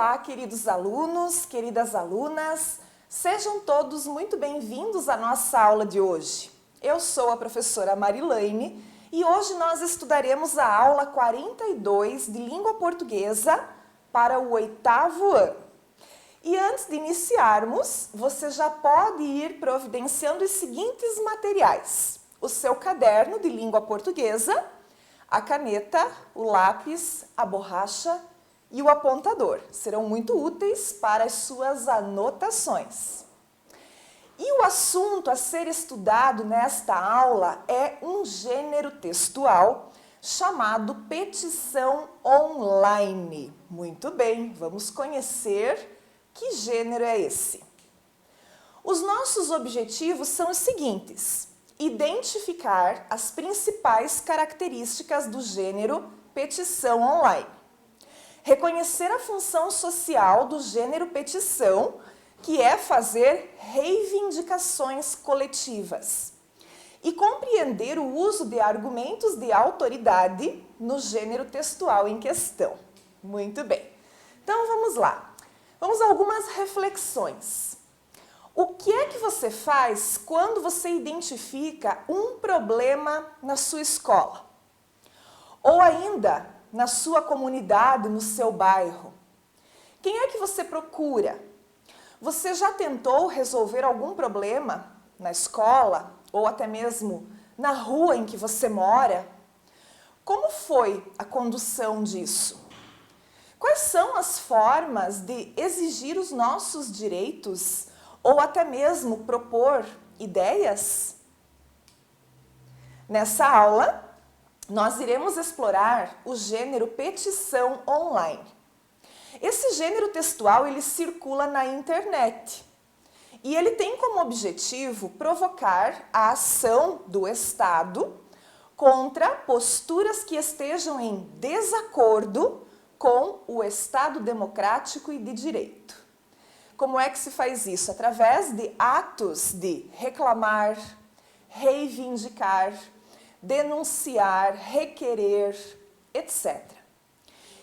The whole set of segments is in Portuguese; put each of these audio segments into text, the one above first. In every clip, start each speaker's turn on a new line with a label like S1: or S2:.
S1: Olá, queridos alunos, queridas alunas, sejam todos muito bem-vindos à nossa aula de hoje. Eu sou a professora Marilaine e hoje nós estudaremos a aula 42 de Língua Portuguesa para o 8º ano. E antes de iniciarmos, você já pode ir providenciando os seguintes materiais: o seu caderno de Língua Portuguesa, a caneta, o lápis, a borracha e o apontador. Serão muito úteis para as suas anotações. E o assunto a ser estudado nesta aula é um gênero textual chamado petição online. Muito bem, vamos conhecer que gênero é esse. Os nossos objetivos são os seguintes: identificar as principais características do gênero petição online, reconhecer a função social do gênero petição, que é fazer reivindicações coletivas, e compreender o uso de argumentos de autoridade no gênero textual em questão. Muito bem. Então vamos lá. Vamos a algumas reflexões. O que é que você faz quando você identifica um problema na sua escola? Ou ainda na sua comunidade, no seu bairro? Quem é que você procura? Você já tentou resolver algum problema na escola ou até mesmo na rua em que você mora? Como foi a condução disso? Quais são as formas de exigir os nossos direitos ou até mesmo propor ideias? Nessa aula, nós iremos explorar o gênero petição online. Esse gênero textual ele circula na internet e ele tem como objetivo provocar a ação do Estado contra posturas que estejam em desacordo com o Estado democrático e de direito. Como é que se faz isso? Através de atos de reclamar, reivindicar, denunciar, requerer, etc.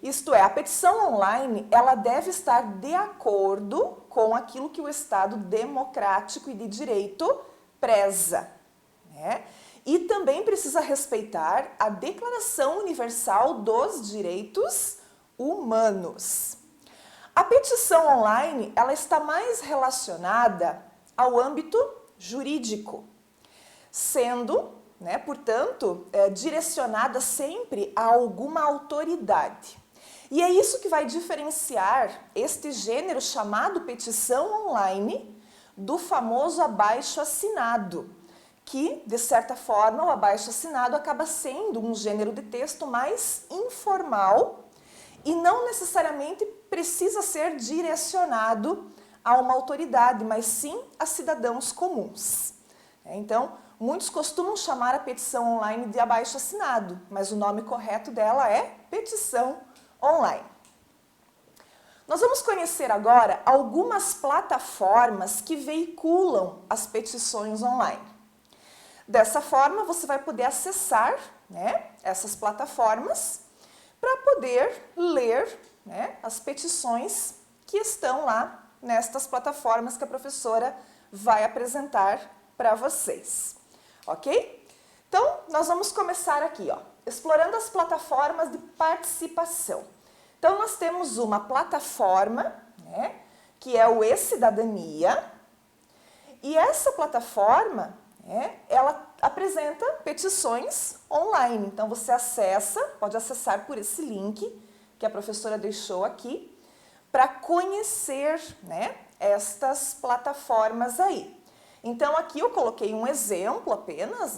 S1: Isto é, a petição online, ela deve estar de acordo com aquilo que o Estado democrático e de direito preza, né? E também precisa respeitar a Declaração Universal dos Direitos Humanos. A petição online, ela está mais relacionada ao âmbito jurídico, sendo, portanto, direcionada sempre a alguma autoridade. E é isso que vai diferenciar este gênero chamado petição online do famoso abaixo-assinado, que, de certa forma, o abaixo-assinado acaba sendo um gênero de texto mais informal e não necessariamente precisa ser direcionado a uma autoridade, mas sim a cidadãos comuns. Então, muitos costumam chamar a petição online de abaixo-assinado, mas o nome correto dela é petição online. Nós vamos conhecer agora algumas plataformas que veiculam as petições online. Dessa forma, você vai poder acessar, essas plataformas para poder ler, as petições que estão lá nestas plataformas que a professora vai apresentar para vocês. Ok? Então, nós vamos começar aqui, explorando as plataformas de participação. Então, nós temos uma plataforma, que é o E-Cidadania, e essa plataforma, ela apresenta petições online. Então, você pode acessar por esse link que a professora deixou aqui, para conhecer, estas plataformas aí. Então, aqui eu coloquei um exemplo apenas,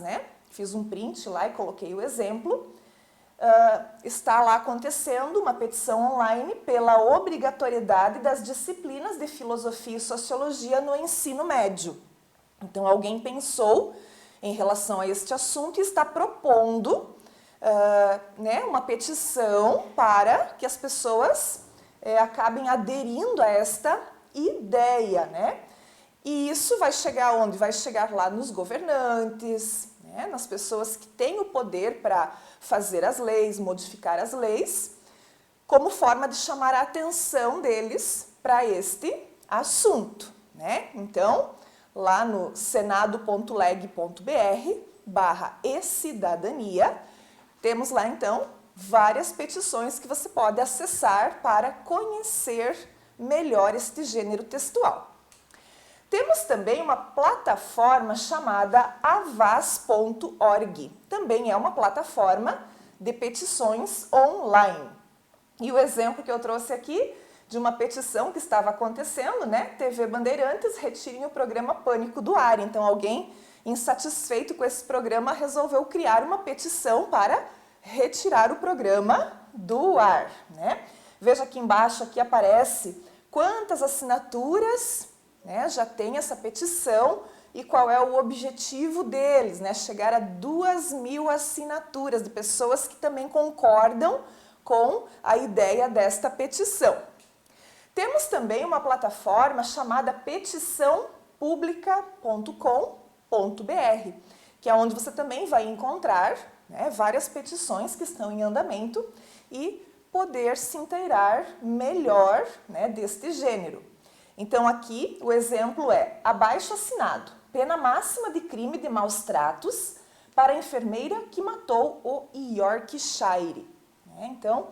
S1: fiz um print lá e coloquei o exemplo. Está lá acontecendo uma petição online pela obrigatoriedade das disciplinas de filosofia e sociologia no ensino médio. Então, alguém pensou em relação a este assunto e está propondo uma petição para que as pessoas acabem aderindo a esta ideia, E isso vai chegar onde? Vai chegar lá nos governantes, nas pessoas que têm o poder para fazer as leis, modificar as leis, como forma de chamar a atenção deles para este assunto, né? Então, lá no senado.leg.br/e-cidadania, temos lá então várias petições que você pode acessar para conhecer melhor este gênero textual. Temos também uma plataforma chamada avaz.org. Também é uma plataforma de petições online. E o exemplo que eu trouxe aqui de uma petição que estava acontecendo, né? TV Bandeirantes, retirem o programa Pânico do ar. Então, alguém insatisfeito com esse programa resolveu criar uma petição para retirar o programa do ar, né? Veja aqui embaixo, aqui aparece quantas assinaturas, né, já tem essa petição e qual é o objetivo deles, né? Chegar a 2.000 assinaturas de pessoas que também concordam com a ideia desta petição. Temos também uma plataforma chamada petiçãopublica.com.br, que é onde você também vai encontrar, né, várias petições que estão em andamento e poder se inteirar melhor, né, deste gênero. Então aqui o exemplo é abaixo assinado, pena máxima de crime de maus tratos para a enfermeira que matou o Yorkshire. Então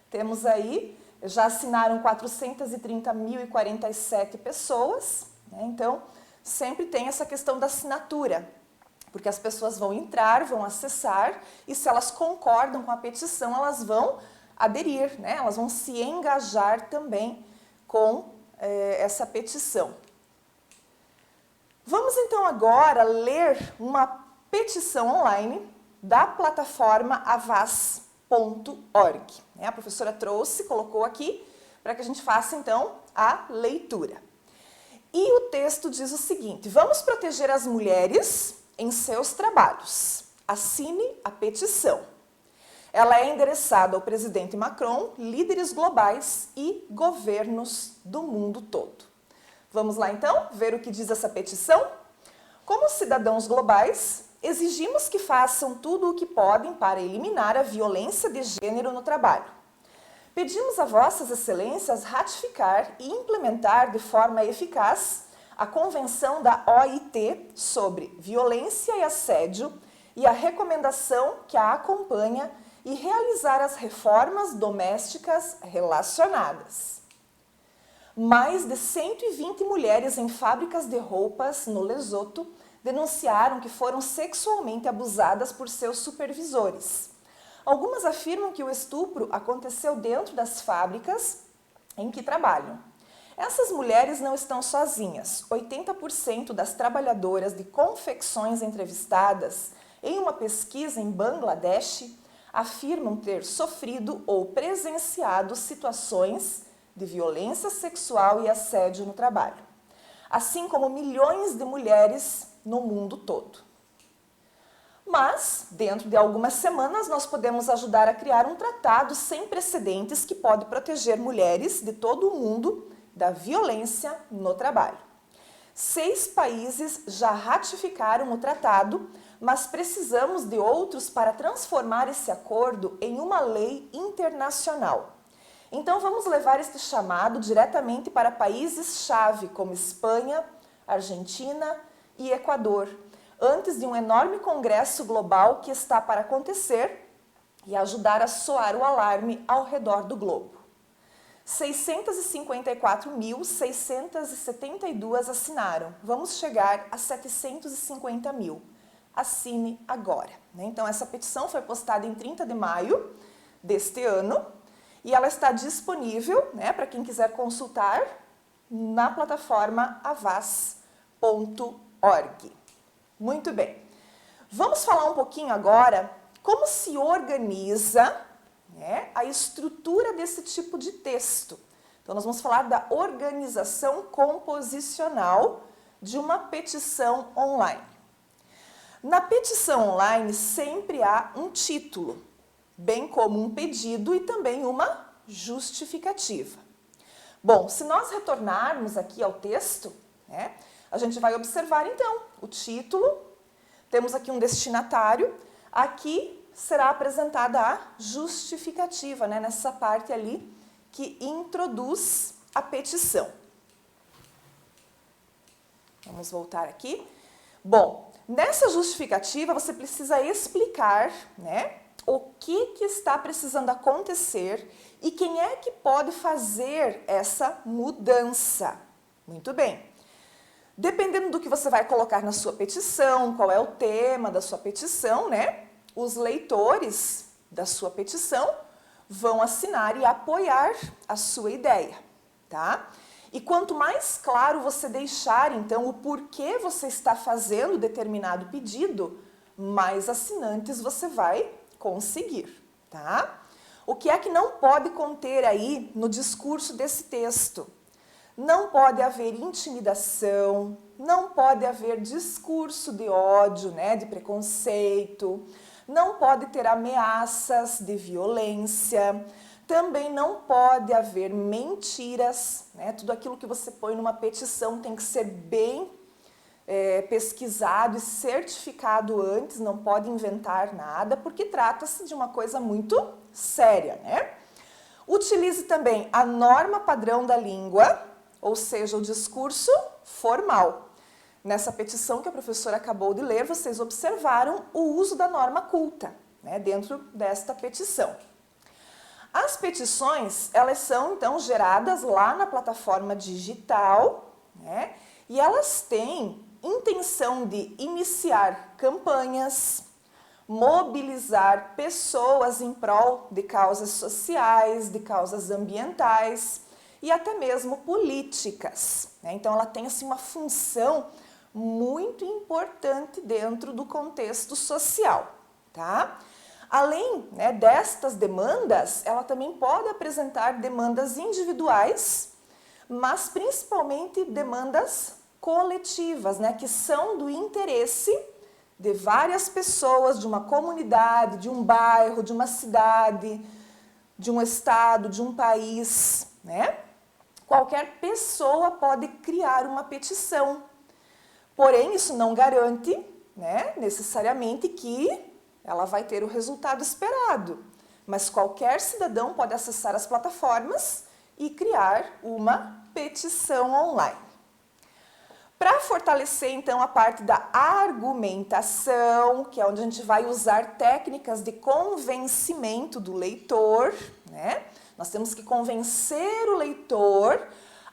S1: temos aí, já assinaram 430.047 pessoas, né? Então sempre tem essa questão da assinatura, porque as pessoas vão entrar, vão acessar e se elas concordam com a petição, elas vão aderir, né? Elas vão se engajar também com essa petição. Vamos então agora ler uma petição online da plataforma avaz.org. A professora trouxe, colocou aqui, para que a gente faça então a leitura. E o texto diz o seguinte: vamos proteger as mulheres em seus trabalhos. Assine a petição. Ela é endereçada ao presidente Macron, líderes globais e governos do mundo todo. Vamos lá então ver o que diz essa petição? Como cidadãos globais, exigimos que façam tudo o que podem para eliminar a violência de gênero no trabalho. Pedimos a vossas excelências ratificar e implementar de forma eficaz a Convenção da OIT sobre violência e assédio e a recomendação que a acompanha e realizar as reformas domésticas relacionadas. Mais de 120 mulheres em fábricas de roupas no Lesoto denunciaram que foram sexualmente abusadas por seus supervisores. Algumas afirmam que o estupro aconteceu dentro das fábricas em que trabalham. Essas mulheres não estão sozinhas. 80% das trabalhadoras de confecções entrevistadas em uma pesquisa em Bangladesh afirmam ter sofrido ou presenciado situações de violência sexual e assédio no trabalho, assim como milhões de mulheres no mundo todo. Mas, dentro de algumas semanas, nós podemos ajudar a criar um tratado sem precedentes que pode proteger mulheres de todo o mundo da violência no trabalho. 6 países já ratificaram o tratado, mas precisamos de outros para transformar esse acordo em uma lei internacional. Então vamos levar este chamado diretamente para países-chave como Espanha, Argentina e Equador, antes de um enorme congresso global que está para acontecer e ajudar a soar o alarme ao redor do globo. 654.672 assinaram. Vamos chegar a 750.000. Assine agora. Então, essa petição foi postada em 30 de maio deste ano e ela está disponível, né, para quem quiser consultar na plataforma avaz.org. Muito bem. Vamos falar um pouquinho agora como se organiza, né, a estrutura desse tipo de texto. Então, nós vamos falar da organização composicional de uma petição online. Na petição online sempre há um título, bem como um pedido e também uma justificativa. Bom, se nós retornarmos aqui ao texto, né, a gente vai observar então o título, temos aqui um destinatário, aqui será apresentada a justificativa, né? Nessa parte ali que introduz a petição. Vamos voltar aqui. Bom, nessa justificativa você precisa explicar, né, o que está precisando acontecer e quem é que pode fazer essa mudança. Muito bem. Dependendo do que você vai colocar na sua petição, qual é o tema da sua petição, né, os leitores da sua petição vão assinar e apoiar a sua ideia, tá? E quanto mais claro você deixar, então, o porquê você está fazendo determinado pedido, mais assinantes você vai conseguir, tá? O que é que não pode conter aí no discurso desse texto? Não pode haver intimidação, não pode haver discurso de ódio, né, de preconceito, não pode ter ameaças de violência, também não pode haver mentiras, né? Tudo aquilo que você põe numa petição tem que ser bem pesquisado e certificado antes, não pode inventar nada, porque trata-se de uma coisa muito séria, né? Utilize também a norma padrão da língua, ou seja, o discurso formal. Nessa petição que a professora acabou de ler, vocês observaram o uso da norma culta, né, dentro desta petição. As petições, elas são então geradas lá na plataforma digital, né, e elas têm intenção de iniciar campanhas, mobilizar pessoas em prol de causas sociais, de causas ambientais e até mesmo políticas, né? Então ela tem assim uma função muito importante dentro do contexto social, tá? Além, né, destas demandas, ela também pode apresentar demandas individuais, mas principalmente demandas coletivas, né, que são do interesse de várias pessoas, de uma comunidade, de um bairro, de uma cidade, de um estado, de um país, né? Qualquer pessoa pode criar uma petição. Porém, isso não garante, né, necessariamente que ela vai ter o resultado esperado. Mas qualquer cidadão pode acessar as plataformas e criar uma petição online. Para fortalecer, então, a parte da argumentação, que é onde a gente vai usar técnicas de convencimento do leitor, né? Nós temos que convencer o leitor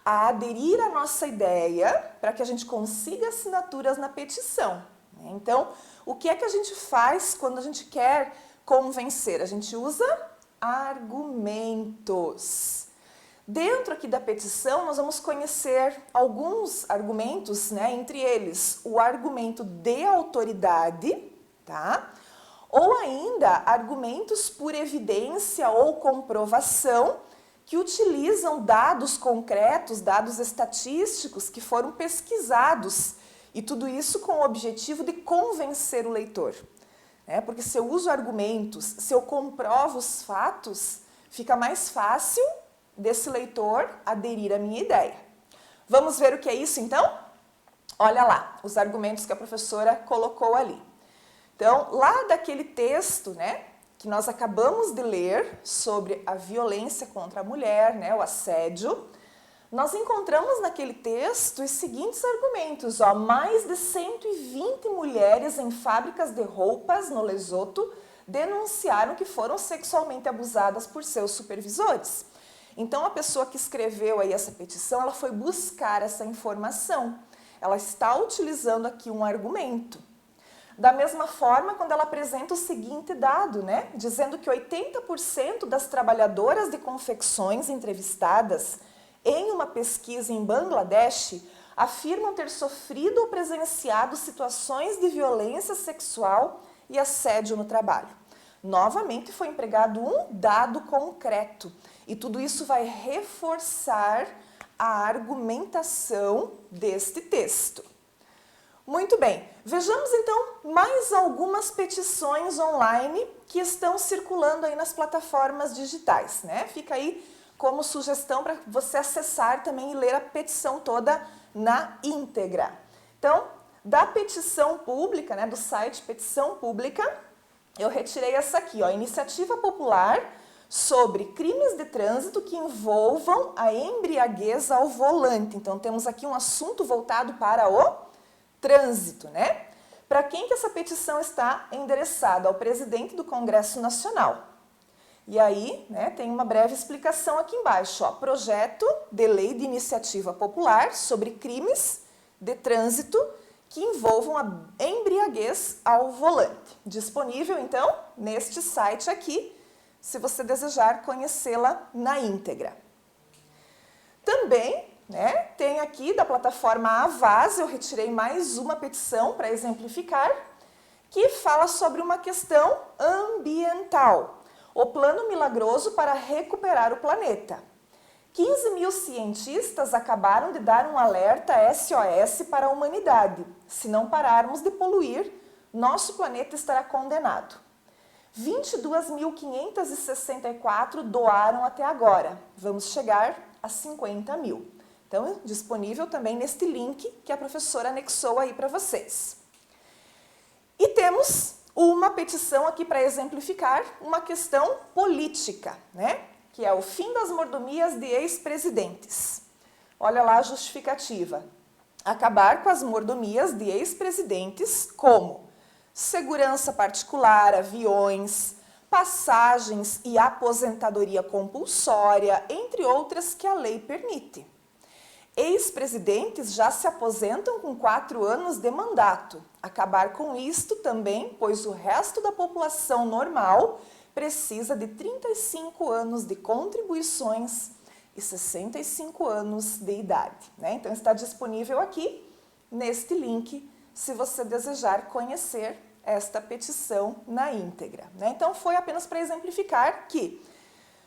S1: a aderir à nossa ideia para que a gente consiga assinaturas na petição. Então, o que é que a gente faz quando a gente quer convencer? A gente usa argumentos. Dentro aqui da petição, nós vamos conhecer alguns argumentos, né? Entre eles, o argumento de autoridade, tá? Ou ainda, argumentos por evidência ou comprovação, que utilizam dados concretos, dados estatísticos que foram pesquisados, e tudo isso com o objetivo de convencer o leitor. Porque se eu uso argumentos, se eu comprovo os fatos, fica mais fácil desse leitor aderir à minha ideia. Vamos ver o que é isso, então? Olha lá, os argumentos que a professora colocou ali. Então, lá daquele texto, né, que nós acabamos de ler sobre a violência contra a mulher, né, o assédio, nós encontramos naquele texto os seguintes argumentos, ó, mais de 120 mulheres em fábricas de roupas no Lesoto denunciaram que foram sexualmente abusadas por seus supervisores. Então, a pessoa que escreveu aí essa petição, ela foi buscar essa informação. Ela está utilizando aqui um argumento. Da mesma forma, quando ela apresenta o seguinte dado, né, dizendo que 80% das trabalhadoras de confecções entrevistadas em uma pesquisa em Bangladesh afirmam ter sofrido ou presenciado situações de violência sexual e assédio no trabalho. Novamente foi empregado um dado concreto e tudo isso vai reforçar a argumentação deste texto. Muito bem, vejamos então mais algumas petições online que estão circulando aí nas plataformas digitais, né? Fica aí como sugestão para você acessar também e ler a petição toda na íntegra. Então, da petição pública, né, do site Petição Pública, eu retirei essa aqui, ó, iniciativa popular sobre crimes de trânsito que envolvam a embriaguez ao volante. Então, temos aqui um assunto voltado para o trânsito, né? Para quem que essa petição está endereçada? Ao presidente do Congresso Nacional. E aí, né, tem uma breve explicação aqui embaixo, ó, projeto de lei de iniciativa popular sobre crimes de trânsito que envolvam a embriaguez ao volante. Disponível, então, neste site aqui, se você desejar conhecê-la na íntegra. Também, né, tem aqui da plataforma Avaz, eu retirei mais uma petição para exemplificar, que fala sobre uma questão ambiental. O plano milagroso para recuperar o planeta. 15 mil cientistas acabaram de dar um alerta SOS para a humanidade. Se não pararmos de poluir, nosso planeta estará condenado. 22.564 doaram até agora. Vamos chegar a 50 mil. Então, disponível também neste link que a professora anexou aí para vocês. E temos uma petição aqui para exemplificar uma questão política, né? Que é o fim das mordomias de ex-presidentes. Olha lá a justificativa. Acabar com as mordomias de ex-presidentes como segurança particular, aviões, passagens e aposentadoria compulsória, entre outras que a lei permite. Ex-presidentes já se aposentam com 4 anos de mandato. Acabar com isto também, pois o resto da população normal precisa de 35 anos de contribuições e 65 anos de idade, né? Então está disponível aqui neste link, se você desejar conhecer esta petição na íntegra, né? Então foi apenas para exemplificar que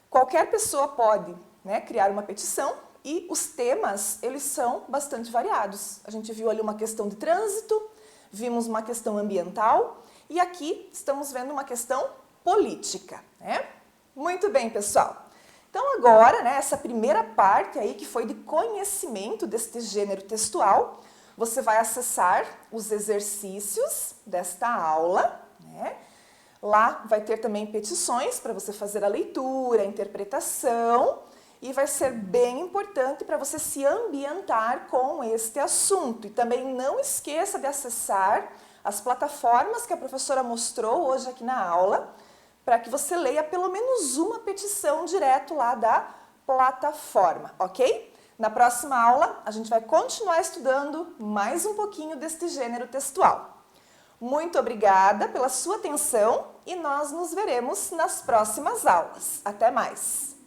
S1: qualquer pessoa pode, né, criar uma petição e os temas, eles são bastante variados. A gente viu ali uma questão de trânsito, vimos uma questão ambiental e aqui estamos vendo uma questão política, né? Muito bem, pessoal. Então agora, né, essa primeira parte aí que foi de conhecimento deste gênero textual, você vai acessar os exercícios desta aula, né? Lá vai ter também petições para você fazer a leitura, a interpretação, e vai ser bem importante para você se ambientar com este assunto. E também não esqueça de acessar as plataformas que a professora mostrou hoje aqui na aula, para que você leia pelo menos uma petição direto lá da plataforma, ok? Na próxima aula, a gente vai continuar estudando mais um pouquinho deste gênero textual. Muito obrigada pela sua atenção e nós nos veremos nas próximas aulas. Até mais!